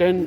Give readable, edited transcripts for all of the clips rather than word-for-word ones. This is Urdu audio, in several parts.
10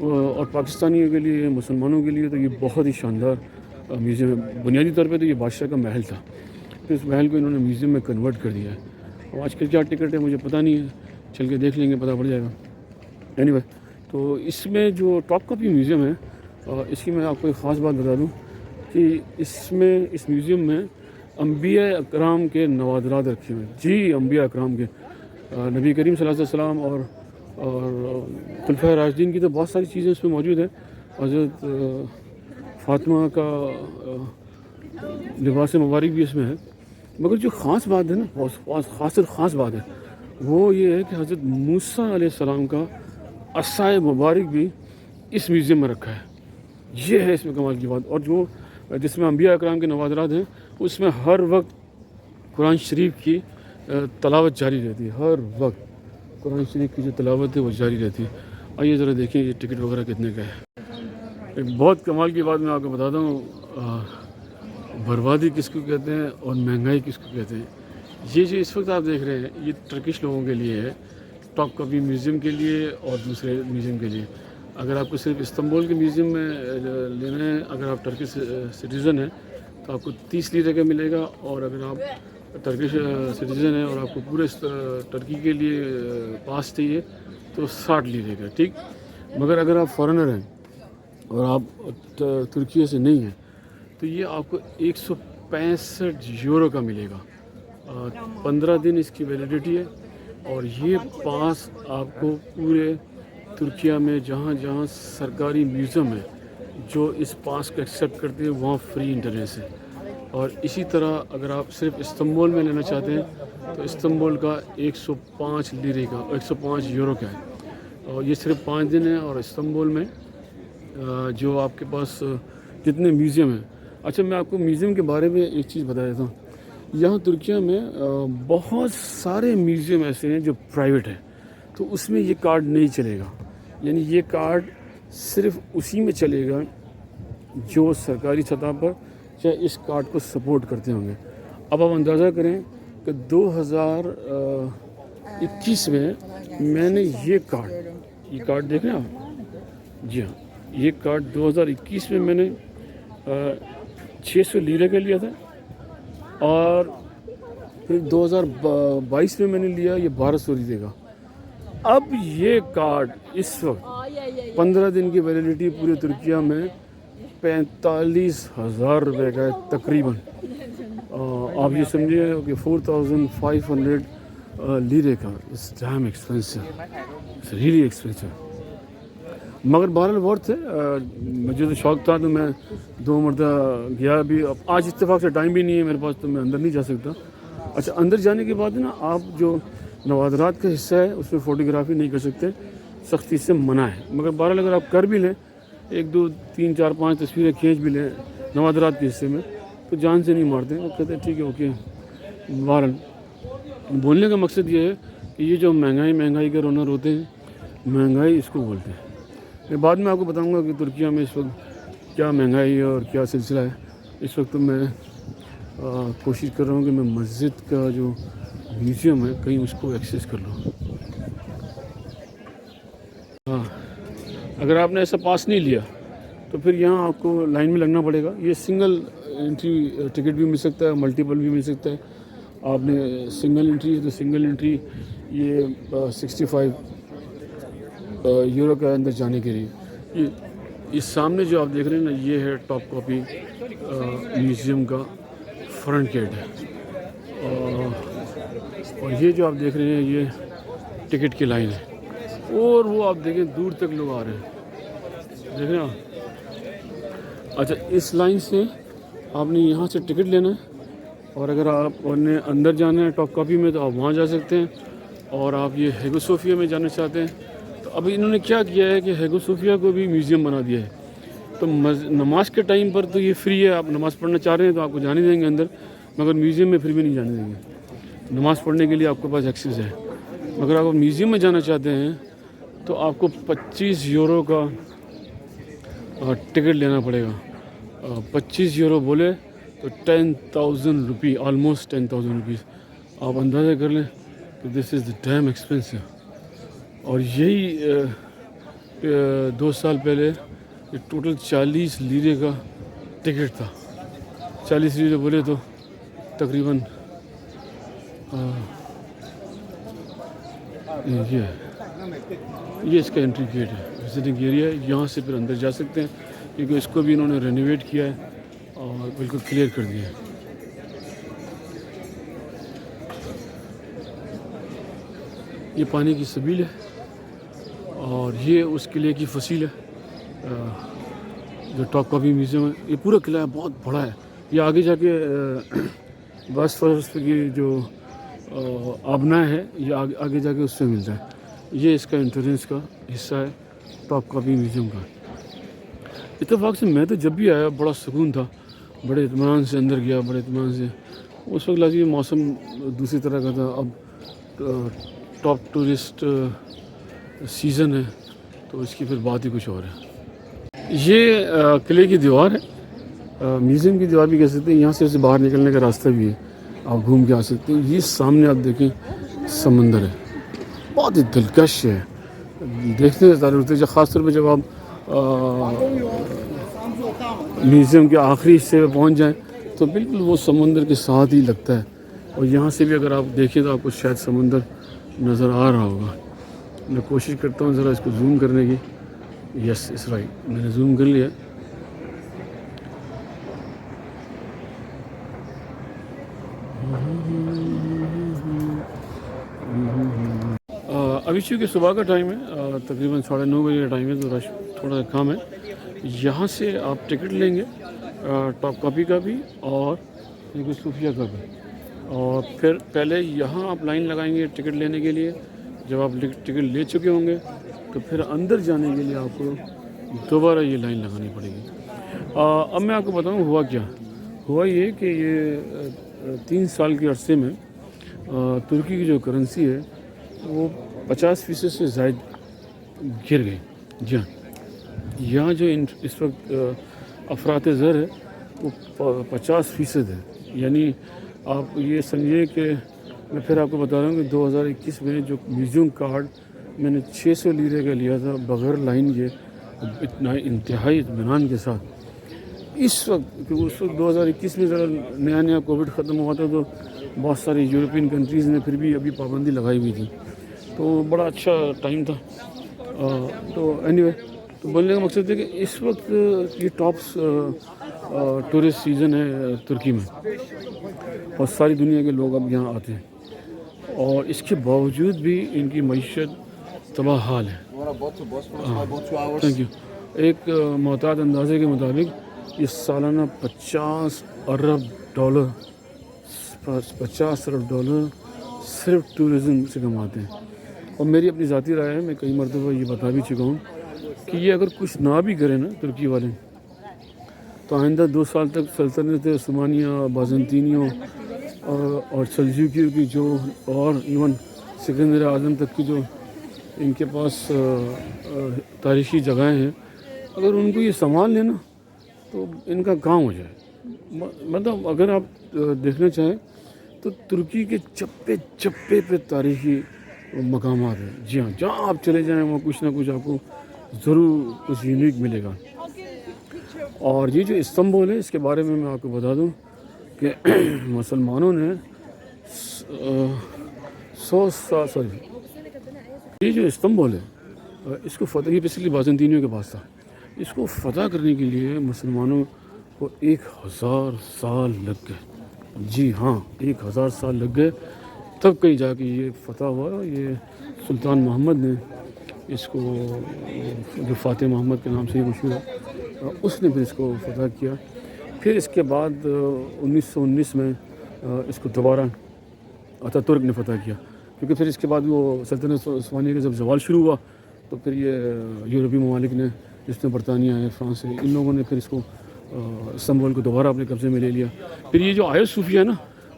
اور پاکستانیوں کے لیے مسلمانوں کے لیے تو یہ بہت ہی شاندار میوزیم ہے. بنیادی طور پہ تو یہ بادشاہ کا محل تھا، تو اس محل کو انہوں نے میوزیم میں کنورٹ کر دیا ہے. اور آج کل کیا ٹکٹ ہے مجھے پتہ نہیں ہے، چل کے دیکھ لیں گے، پتہ پڑ جائے گا. اینی وے، تو اس میں جو ٹاپ کاپی میوزیم ہے، اس کی میں آپ کو ایک خاص بات بتا دوں کہ اس میوزیم میں انبیاء اکرام کے نوادرات رکھے ہوئے ہیں. جی، انبیاء اکرام کے، نبی کریم صلی اللہ علیہ وسلم اور خلفۂ راشدین کی تو بہت ساری چیزیں اس میں موجود ہیں. حضرت فاطمہ کا لباس مبارک بھی اس میں ہے. مگر جو خاص بات ہے نا، خاص بات ہے، وہ یہ ہے کہ حضرت موسیٰ علیہ السلام کا عصائے مبارک بھی اس میوزیم میں رکھا ہے. یہ ہے اس میں کمال کی بات. اور جو جس میں انبیاء اکرام کے نوادرات ہیں، اس میں ہر وقت قرآن شریف کی تلاوت جاری رہتی ہے. ہر وقت قرآن شریف کی جو تلاوت ہے وہ جاری رہتی ہے. آئیے ذرا دیکھیں یہ ٹکٹ وغیرہ کتنے کا ہے. ایک بہت کمال کی بات میں آپ کو بتاتا ہوں، بربادی کس کو کہتے ہیں اور مہنگائی کس کو کہتے ہیں. یہ جو اس وقت آپ دیکھ رہے ہیں، یہ ٹرکش لوگوں کے لیے ہے، ٹاپ کاپی میوزیم کے لیے اور دوسرے میوزیم کے لیے. اگر آپ کو صرف استنبول کے میوزیم میں لینا ہے، اگر آپ ٹرکش سٹیزن ہیں تو آپ کو 30 لیرے کا ملے گا. اور اگر آپ ٹرکش سٹیزن ہیں اور آپ کو پورے ٹرکی کے لیے پاس چاہیے تو 60 لیرے کا. ٹھیک، مگر اگر آپ فارنر ہیں اور آپ ترکیے سے نہیں ہیں تو یہ آپ کو 165 یورو کا ملے گا. 15 دن اس کی ویلیڈیٹی ہے. اور یہ پاس آپ کو پورے ترکیہ میں جہاں جہاں سرکاری میوزیم ہے جو اس پاس کو ایکسیپٹ کرتے ہیں وہاں فری انٹرنس ہے. اور اسی طرح اگر آپ صرف استنبول میں لینا چاہتے ہیں تو استنبول کا 105 لیرے کا 105 یورو کا ہے. اور یہ صرف 5 دن ہے. اور استنبول میں جو آپ کے پاس جتنے میوزیم ہیں، اچھا میں آپ کو میوزیم کے بارے میں ایک چیز بتا دیتا ہوں. یہاں ترکیہ میں بہت سارے میوزیم ایسے ہیں جو پرائیویٹ ہیں، تو اس میں یہ کارڈ نہیں چلے گا. یعنی یہ کارڈ صرف اسی میں چلے گا جو سرکاری سطح پر چاہے اس کارڈ کو سپورٹ کرتے ہوں گے. اب آپ اندازہ کریں کہ 2021 میں نے یہ کارڈ دیکھ رہے ہیں آپ؟ جی ہاں، یہ کارڈ 2021 میں نے 600 لیرے کا لیا تھا. اور پھر 2022 میں نے لیا یہ 1200 لیرے کا. اب یہ کارڈ اس وقت 15 دن کی ویلیڈیٹی پورے ترکیہ میں 45,000 روپے کا ہے تقریباً. آپ یہ سمجھیے کہ 4,500 لیرے کا. It's damn expensive, it's really expensive. مگر بہرحال ورتھ ہے. مجھے تو شوق تھا تو میں 2 مرتبہ گیا بھی. اب آج اتفاق سے ٹائم بھی نہیں ہے میرے پاس تو میں اندر نہیں جا سکتا. اچھا، اندر جانے کے بعد نا آپ جو نوادرات کا حصہ ہے اس میں فوٹوگرافی نہیں کر سکتے، سختی سے منع ہے. مگر بہرحال اگر آپ کر بھی لیں، 1 2 3 4 5 تصویریں کھینچ بھی لیں نوادرات کے حصے میں تو جان سے نہیں مارتے. وہ کہتے ہیں ٹھیک ہے، اوکے. بہرحال بولنے کا مقصد یہ ہے کہ یہ جو مہنگائی کے رونر ہوتے ہیں، مہنگائی اس کو بولتے ہیں. میں بعد میں آپ کو بتاؤں گا کہ ترکیہ میں اس وقت کیا مہنگائی ہے اور کیا سلسلہ ہے. اس وقت میں کوشش کر رہا ہوں کہ میں مسجد کا جو میوزیم ہے کہیں اس کو ایکسیس کر لوں. ہاں، اگر آپ نے ایسا پاس نہیں لیا تو پھر یہاں آپ کو لائن میں لگنا پڑے گا. یہ سنگل انٹری ٹکٹ بھی مل سکتا ہے، ملٹیپل بھی مل سکتا ہے. آپ نے سنگل انٹری ہے تو سنگل انٹری یہ 65 یورو کا اندر جانے کے لیے. یہ سامنے جو آپ دیکھ رہے ہیں نا، یہ ہے ٹاپ کاپی میوزیم کا فرنٹ گیٹ ہے. اور یہ جو آپ دیکھ رہے ہیں یہ ٹکٹ کی لائن ہے. اور وہ آپ دیکھیں دور تک لوگ آ رہے ہیں، دیکھ رہے ہیں آپ. اچھا، اس لائن سے آپ نے یہاں سے ٹکٹ لینا ہے. اور اگر آپ نے اندر جانا ہے ٹاپ کاپی میں تو آپ وہاں جا سکتے ہیں. اور آپ یہ ہیگو صوفیہ میں جانا چاہتے ہیں تو ابھی انہوں نے کیا کیا ہے کہ ہیگو صوفیہ کو بھی میوزیم بنا دیا ہے. تو نماز کے ٹائم پر تو یہ فری ہے. آپ نماز پڑھنا چاہ رہے ہیں تو آپ کو جانے دیں گے اندر، مگر میوزیم میں پھر بھی نہیں جانے دیں گے. نماز پڑھنے کے لیے آپ کے پاس ایکسیس ہے. مگر آپ میوزیم میں جانا چاہتے ہیں تو آپ کو 25 یورو کا ٹکٹ لینا پڑے گا. 25 یورو بولے تو 10,000 روپی، آلموسٹ 10,000 روپیز. آپ اندازہ کر لیں کہ دس از دا ڈیم ایکسپینسو. اور یہی 2 سال پہلے یہ ٹوٹل 40 لیرے کا ٹکٹ تھا. 40 لیرے بولے تو تقریباً یہ اس کا انٹری گیٹ ہے, وزٹنگ ایریا ہے. یہاں سے پھر اندر جا سکتے ہیں کیونکہ اس کو بھی انہوں نے رینوویٹ کیا ہے اور بالکل کلیئر کر دیا ہے. یہ پانی کی سبیل ہے اور یہ اس قلعے کی فصیل ہے جو ٹاپ کاپی میوزیم ہے. یہ پورا قلعہ بہت بڑا ہے. یہ آگے جا کے باسفورس کی جو آبنا ہے یہ آگے جا کے اس سے ملتا ہے. یہ اس کا انٹرنس کا حصہ ہے ٹاپ کاپی میوزیم کا. اتفاق سے میں تو جب بھی آیا بڑا سکون تھا, بڑے اطمینان سے اندر گیا, بڑے اطمینان سے. اس وقت لازمی موسم دوسری طرح کا تھا. اب ٹاپ ٹورسٹ سیزن ہے تو اس کی پھر بات ہی کچھ اور ہے. یہ قلعے کی دیوار ہے, میوزیم کی دیوار بھی کہہ سکتے ہیں. یہاں سے باہر نکلنے کا راستہ بھی ہے, آپ گھوم کے آ سکتے ہیں. یہ سامنے آپ دیکھیں سمندر ہے, بہت ہی دلکش ہے, دیکھنے سے تعلق ہوتے ہیں. خاص طور پہ جب آپ میوزیم کے آخری حصے پہ پہنچ جائیں تو بالکل وہ سمندر کے ساتھ ہی لگتا ہے. اور یہاں سے بھی اگر آپ دیکھیں تو آپ کو شاید سمندر نظر آ رہا ہوگا. میں کوشش کرتا ہوں ذرا اس کو زوم کرنے کی. یس اس رائٹ, میں نے زوم کر لیا. ابھی چونکہ صبح کا ٹائم ہے, تقریباً 9:30 بجے کا ٹائم ہے, تو رش تھوڑا سا کم ہے. یہاں سے آپ ٹکٹ لیں گے ٹاپ کاپی کا بھی اور صوفیہ کا بھی, اور پھر پہلے یہاں آپ لائن لگائیں گے ٹکٹ لینے کے لیے. جب آپ ٹکٹ لے چکے ہوں گے تو پھر اندر جانے کے لیے آپ کو دوبارہ یہ لائن لگانی پڑے گی. اب میں آپ کو بتاؤں ہوا کیا. ہوا یہ کہ یہ 3 سال کے عرصے میں ترکی کی جو کرنسی ہے وہ 50% سے زائد گر گئی. جی ہاں, یہاں جو اس وقت افراط زر ہے وہ 50% ہے. یعنی آپ یہ سمجھیں کہ میں پھر آپ کو بتا رہا ہوں کہ 2021 میں جو میوزیم کارڈ میں نے 600 لیرے کا لیا تھا بغیر لائن کے, اتنا انتہائی اطمینان کے ساتھ. اس وقت کہ اس وقت 2021 میں ذرا نیا کووڈ ختم ہوا تھا تو بہت ساری یورپین کنٹریز نے پھر بھی ابھی پابندی لگائی ہوئی تھی, تو بڑا اچھا ٹائم تھا. تو اینی وے, تو بولنے کا مقصد ہے کہ اس وقت یہ ٹاپس ٹورسٹ سیزن ہے ترکی میں اور ساری دنیا کے لوگ اب یہاں آتے ہیں, اور اس کے باوجود بھی ان کی معیشت تباہ حال ہے. Thank you. ایک محتاط اندازے کے مطابق یہ سالانہ $50 ارب صرف ٹورزم سے کماتے ہیں. اور میری اپنی ذاتی رائے ہے, میں کئی مرتبہ یہ بتا بھی چکا ہوں کہ یہ اگر کچھ نہ بھی کریں نا ترکی والے, تو آئندہ 2 سال تک سلطنت عثمانیہ, بازنطینیوں اور سلجوکیوں کی جو اور ایون سکندر اعظم تک کی جو ان کے پاس تاریخی جگہیں ہیں, اگر ان کو یہ سنبھال لینا تو ان کا کام ہو جائے. مطلب اگر آپ دیکھنا چاہیں تو ترکی کے چپے چپے پہ تاریخی مقامات ہیں. جی ہاں, جہاں آپ چلے جائیں وہاں کچھ نہ کچھ آپ کو ضرور کچھ یونیک ملے گا. اور یہ جو استنبول ہے اس کے بارے میں آپ کو بتا دوں کہ مسلمانوں نے 100 سال یہ جو استنبول ہے اس کو فتح, یہ بیسکلی بازنطینیوں کے پاس تھا, اس کو فتح کرنے کے لیے مسلمانوں کو 1000 سال لگ گئے. جی ہاں, 1000 سال لگ گئے, تب کہیں جا کے یہ فتح ہوا. یہ سلطان محمد نے اس کو, جو فاتح محمد کے نام سے ہی مشہور ہے, اس نے پھر اس کو فتح کیا. پھر اس کے بعد 1919 میں اس کو دوبارہ آتا ترک نے فتح کیا, کیونکہ پھر اس کے بعد وہ سلطنت عثمانیہ کا جب زوال شروع ہوا تو پھر یہ یورپی ممالک نے, جس میں برطانیہ ہے, فرانس ہے, ان لوگوں نے پھر اس کو استنبول کو دوبارہ اپنے قبضے میں لے لیا. پھر یہ جو آیا صوفیہ ہے نا,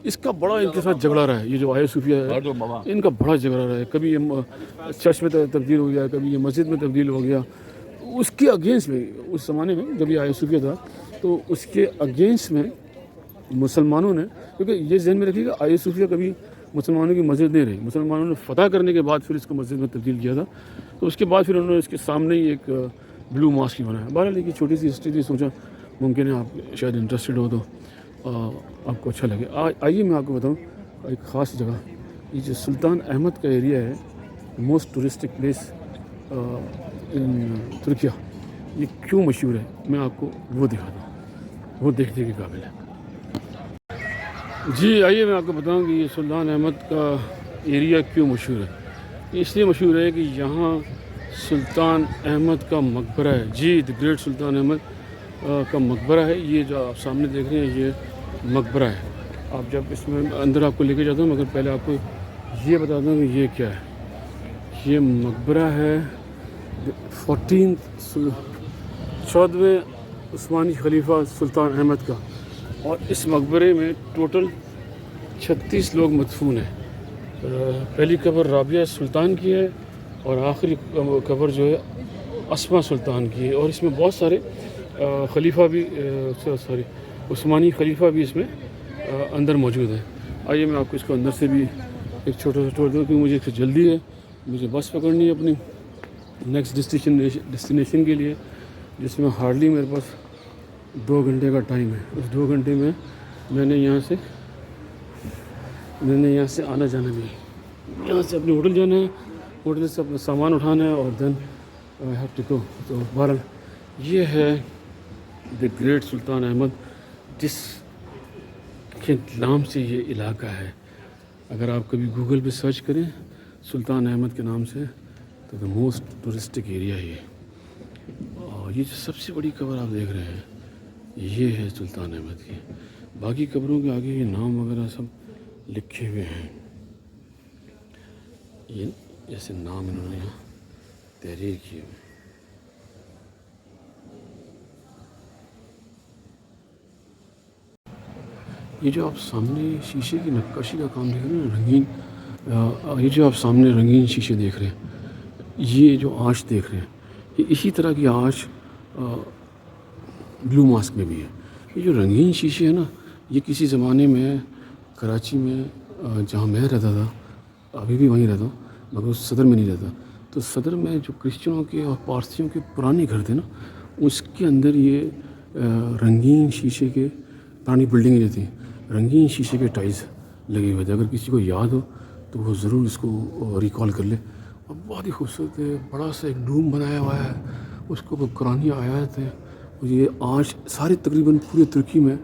اس کا بڑا ان کے ساتھ جھگڑا رہا ہے. یہ جو آیا صوفیہ ہے ان کا بڑا جھگڑا رہا ہے. کبھی یہ چرچ میں تبدیل ہو گیا, کبھی یہ مسجد میں تبدیل ہو گیا. اس کے اگینسٹ میں اس زمانے میں جب یہ آیا صوفیہ تھا تو اس کے اگینسٹ میں مسلمانوں نے, کیونکہ یہ ذہن میں رکھیے کہ آیا صوفیہ کبھی مسلمانوں کی مسجد نہیں رہی. مسلمانوں نے فتح کرنے کے بعد پھر اس کو مسجد میں تبدیل کیا تھا. تو اس کے بعد پھر انہوں نے اس کے سامنے ہی ایک بلو ماسک ہی بنایا. بہرحال ایک چھوٹی سی ہسٹری تھی, سوچا ممکن ہے آپ شاید انٹرسٹڈ ہو تو آپ کو اچھا لگے. آئیے میں آپ کو بتاؤں ایک خاص جگہ, یہ جو سلطان احمد کا ایریا ہے, most touristic place in Türkiye, یہ کیوں مشہور ہے میں آپ کو وہ دکھاتا ہوں, وہ دیکھنے کے قابل ہے. جی آئیے میں آپ کو بتاؤں کہ یہ سلطان احمد کا ایریا کیوں مشہور ہے. یہ اس لیے مشہور ہے کہ یہاں سلطان احمد کا مقبرہ ہے. جی دی گریٹ سلطان احمد کا مقبرہ ہے. یہ جو آپ سامنے دیکھ رہے ہیں یہ مقبرہ ہے. آپ جب اس میں اندر آپ کو لے کے جاتا ہوں, مگر پہلے آپ کو یہ بتاتا ہوں کہ یہ کیا ہے. یہ مقبرہ ہے 14ویں عثمانی خلیفہ سلطان احمد کا, اور اس مقبرے میں ٹوٹل 36 لوگ مدفون ہیں. پہلی قبر رابعہ سلطان کی ہے اور آخری قبر جو ہے اسما سلطان کی ہے. اور اس میں بہت سارے خلیفہ بھی عثمانی خلیفہ بھی اس میں اندر موجود ہیں. آئیے میں آپ کو اس کو اندر سے بھی ایک چھوٹا سا ٹور دوں, کیونکہ مجھے ایک جلدی ہے, مجھے بس پکڑنی ہے اپنی نیکسٹ ڈیسٹینیشن کے لیے, جس میں ہارڈلی میرے پاس 2 گھنٹے کا ٹائم ہے. اس 2 گھنٹے میں میں نے یہاں سے آنا جانا بھی ہے. یہاں سے اپنے ہوٹل جانا ہے, ہوٹل سے اپنا سامان اٹھانا ہے, اور دین آئی ہیو ٹو گو. تو بہرحال یہ ہے دی گریٹ سلطان احمد, جس کے نام سے یہ علاقہ ہے. اگر آپ کبھی گوگل پہ سرچ کریں سلطان احمد کے نام سے تو دا موسٹ ٹورسٹک ایریا ہے. اور یہ جو سب سے بڑی قبر آپ دیکھ رہے ہیں یہ ہے سلطان احمد کی. باقی قبروں کے آگے یہ نام وغیرہ سب لکھے ہوئے ہیں, یہ جیسے نام انہوں نے تحریر کیے ہوئے. یہ جو آپ سامنے شیشے کی نقاشی کا کام دیکھ رہے ہیں رنگین, یہ جو آپ سامنے رنگین شیشے دیکھ رہے ہیں, یہ جو آنچ دیکھ رہے ہیں, یہ اسی طرح کی آنچ بلو ماسک میں بھی ہے. یہ جو رنگین شیشے ہیں نا, یہ کسی زمانے میں کراچی میں جہاں میں رہتا تھا, ابھی بھی وہیں رہتا ہوں مگر اس صدر میں نہیں رہتا, تو صدر میں جو کرسچنوں کے اور پارسیوں کے پرانے گھر تھے نا, اس کے اندر یہ رنگین شیشے کے پرانی بلڈنگیں جو تھیں, رنگین شیشے کے ٹائلز لگے ہوئے تھے. اگر کسی کو یاد ہو تو وہ ضرور اس کو ریکال کر لے. اور بہت ہی خوبصورت ہے, بڑا سا ایک ڈوم بنایا ہوا ہے, اس کو قرآنی آیات ہیں. اور یہ آج سارے تقریباً پورے ترکی میں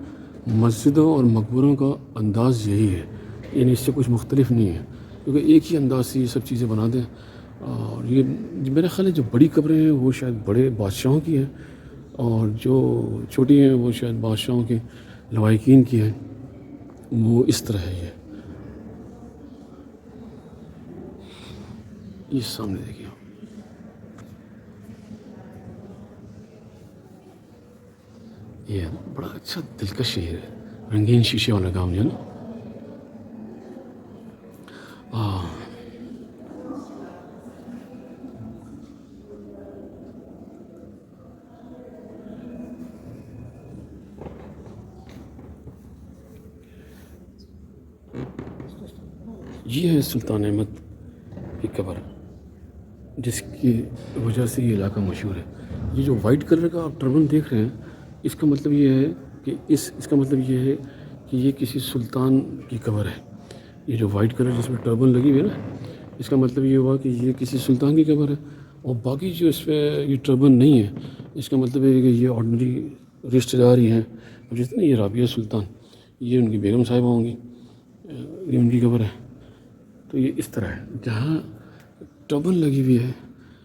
مسجدوں اور مقبروں کا انداز یہی ہے, یعنی اس سے کچھ مختلف نہیں ہے, کیونکہ ایک ہی انداز سے یہ سب چیزیں بنا دیں. اور یہ میرا خیال ہے جو بڑی قبریں ہیں وہ شاید بڑے بادشاہوں کی ہیں, اور جو چھوٹی ہیں وہ شاید بادشاہوں کے لواحقین کی ہیں. وہ اس طرح ہے. یہ سامنے دیکھیے, یہ بڑا اچھا دلکش شہر ہے, رنگین شیشے والا کام جو ہے نا. یہ ہے سلطان احمد کی قبر, جس کی وجہ سے یہ علاقہ مشہور ہے. یہ جو وائٹ کلر کا آپ ٹربن دیکھ رہے ہیں, اس کا مطلب یہ ہے کہ اس کا مطلب یہ ہے کہ یہ کسی سلطان کی قبر ہے. یہ جو وائٹ کلر جس میں ٹربن لگی ہوئی ہے نا, اس کا مطلب یہ ہوا کہ یہ کسی سلطان کی قبر ہے. اور باقی جو اس پہ یہ ٹربن نہیں ہے, اس کا مطلب ہے کہ یہ آرڈنری رشتہ دار ہی ہیں. جس طرح یہ رابعہ سلطان, یہ ان کی بیگم صاحبہ ہوں گی, یہ ان کی قبر ہے. تو یہ اس طرح ہے, جہاں ٹربن لگی ہوئی ہے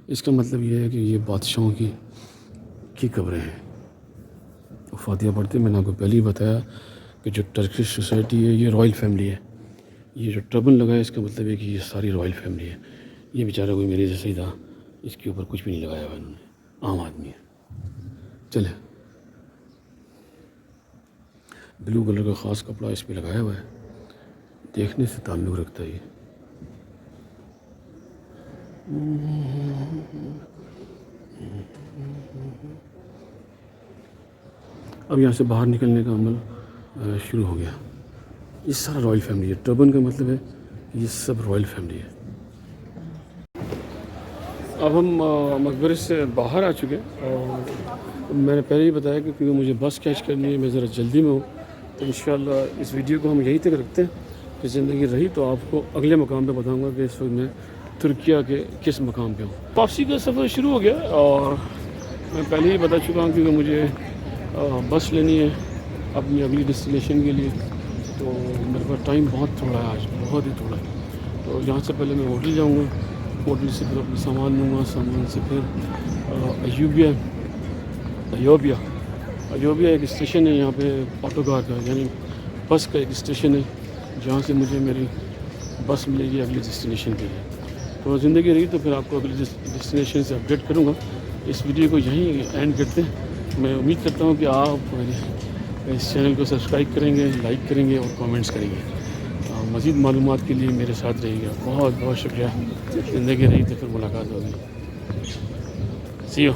اس کا مطلب یہ ہے کہ یہ بادشاہوں کی قبریں ہیں. فاتحہ پڑھتے میں نے آپ کو پہلے ہی بتایا کہ جو ٹرکش سوسائٹی ہے یہ رائل فیملی ہے. یہ جو ٹربن لگا ہے اس کا مطلب ہے کہ یہ ساری رائل فیملی ہے. یہ بیچارہ کوئی میرے جیسا ہی تھا, اس کے اوپر کچھ بھی نہیں لگایا ہوا انہوں نے, عام آدمی ہے. چلے, بلو کلر کا خاص کپڑا اس پہ لگایا ہوا ہے, دیکھنے سے تعلق رکھتا ہے یہ. اب یہاں سے باہر نکلنے کا عمل شروع ہو گیا. یہ سارا رائل فیملی ہے. ٹربن کا مطلب ہے یہ سب رائل فیملی ہے. اب ہم مقبرے سے باہر آ چکے ہیں اور میں نے پہلے ہی بتایا کہ کیونکہ مجھے بس کیچ کرنی ہے, میں ذرا جلدی میں ہوں, تو انشاءاللہ اس ویڈیو کو ہم یہیں تک رکھتے ہیں. کہ زندگی رہی تو آپ کو اگلے مقام پہ بتاؤں گا کہ اس وقت میں ترکیہ کے کس مقام پہ ہوں. واپسی کا سفر شروع ہو گیا اور میں پہلے ہی بتا چکا ہوں کیونکہ مجھے بس لینی ہے اپنی اگلی ڈیسٹینیشن کے لیے. تو میرے پاس ٹائم بہت تھوڑا ہے آج, بہت ہی تھوڑا ہے. تو یہاں سے پہلے میں ہوٹل جاؤں گا, ہوٹل سے پھر اپنا سامان لوں گا, سامان سے پھر ایوبیا ایک اسٹیشن ہے یہاں پہ آٹوگار کا, یعنی بس کا ایک اسٹیشن ہے جہاں سے مجھے میری بس ملے گی اگلی ڈیسٹینیشن کے لیے. تو زندگی رہی تو پھر آپ کو اگلی ڈیسٹینیشن سے اپڈیٹ کروں گا. اس ویڈیو کو یہیں اینڈ کرتے ہیں. میں امید کرتا ہوں کہ آپ اس چینل کو سبسکرائب کریں گے, لائک کریں گے اور کامنٹس کریں گے. مزید معلومات کے لیے میرے ساتھ رہیے گا. بہت بہت شکریہ. زندگی رہی تو پھر ملاقات ہوگی. سی یو.